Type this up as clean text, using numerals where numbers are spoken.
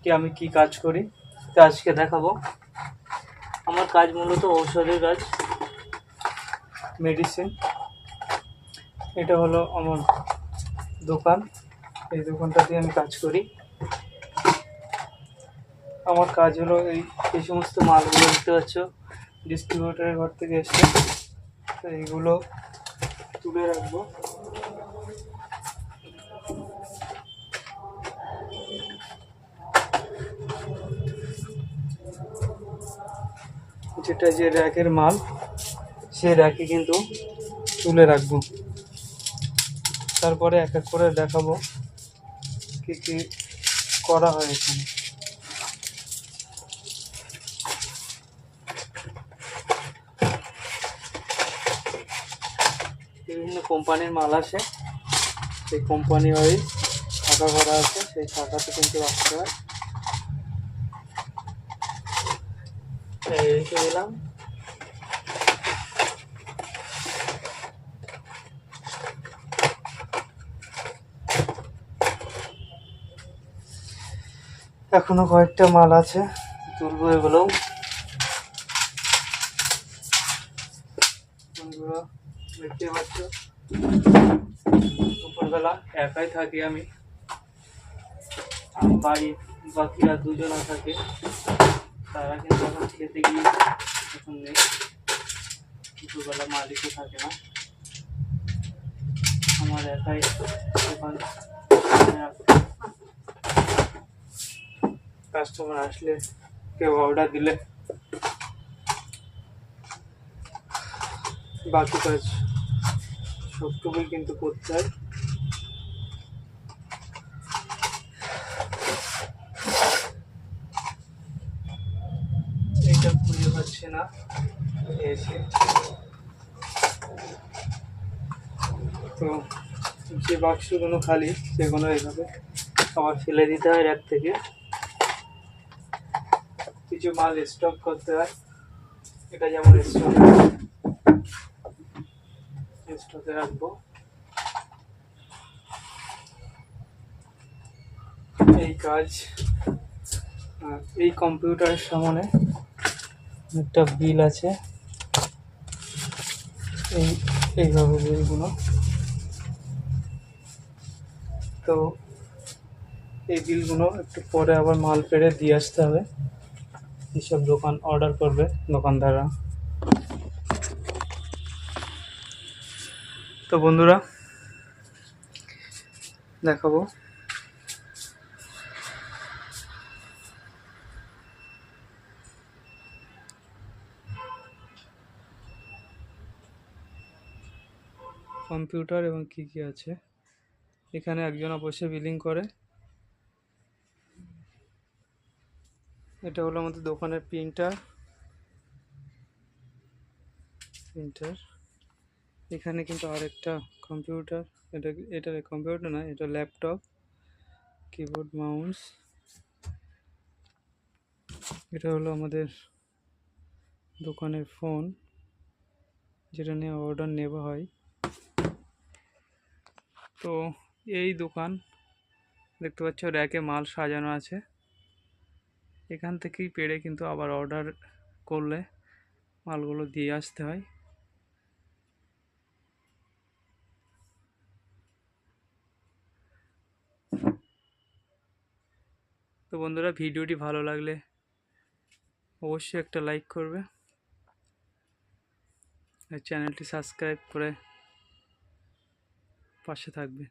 কি আমি কি কাজ করি, তো আজকে দেখাবো। আমার কাজ মূলত ঔষধের কাজ, মেডিসিন। এটা হলো আমার দোকান, এই দোকানটাতে আমি কাজ করি। আমার কাজ হলো এই সমস্ত মালগুলো দেখতে পাচ্ছ ডিস্ট্রিবিউটারের ঘর থেকে এসছে, তো এইগুলো তুলে রাখবো। যেটা যে র্যাকের মাল, সে র্যাকে কিন্তু তুলে রাখবো। তারপরে এক এক করে দেখাবো কি কি করা হয় এখানে। বিভিন্ন কোম্পানির মাল আসে, সেই কোম্পানি ওয়াইজ টাকা করা আছে, সেই টাকাতে কিন্তু রাখতে হয়। রেখে দিলাম। এখনো কয়েকটা মাল আছে, তুলবো এগুলোও। দেখতে পাচ্ছ দুপুরবেলা একাই থাকি আমি, আর বাড়ির বাকিরা দুজনা থাকে, তারা কিন্তু এখন খেতে গিয়ে এখন নেই। দুপুরবেলা মালিকও থাকে না, আমার একাই দোকান। কাস্টমার আসলে, কেউ অর্ডার দিলে বাকি কাজ সবটুকুই কিন্তু করতে হয়। এইটা খুঁজে পাচ্ছে না এসে, তো যে বাক্সগুলো খালি সেগুলো এইভাবে আবার ফেলে দিতে হয় র্যাক থেকে। কিছু মাল স্টক করতে হয়, এটা যেমন স্টকে রাখবো। এই কাজ, এই কম্পিউটারের সামনে একটা বিল আছে, এইভাবে বিলগুলো। তো এই বিলগুলো একটু পরে আবার মাল পেড়ে দিয়ে আসতে হবে, যেসব দোকান অর্ডার করবে দোকানদাররা। তো বন্ধুরা দেখাবো, কম্পিউটার এবং কি কি আছে এখানে। একজন বসে বিলিং করে। এটা হলো আমাদের দোকানের প্রিন্টার। এখানে কিন্তু আরেকটা কম্পিউটার, এটা কম্পিউটার না, এটা ল্যাপটপ, কিবোর্ড, মাউস। এটা হলো আমাদের দোকানের ফোন, যেটা নিয়ে অর্ডার নেওয়া হয়। তো এই দোকান দেখতে পাচ্ছ র্যাকে মাল সাজানো আছে, এখান থেকেই পেড়ে কিন্তু আবার অর্ডার করলে মালগুলো দিয়ে আসতে হয়। তো বন্ধুরা, ভিডিওটি ভালো লাগলে অবশ্যই একটা লাইক করবে, আর চ্যানেলটি সাবস্ক্রাইব করে পাশে থাকবে।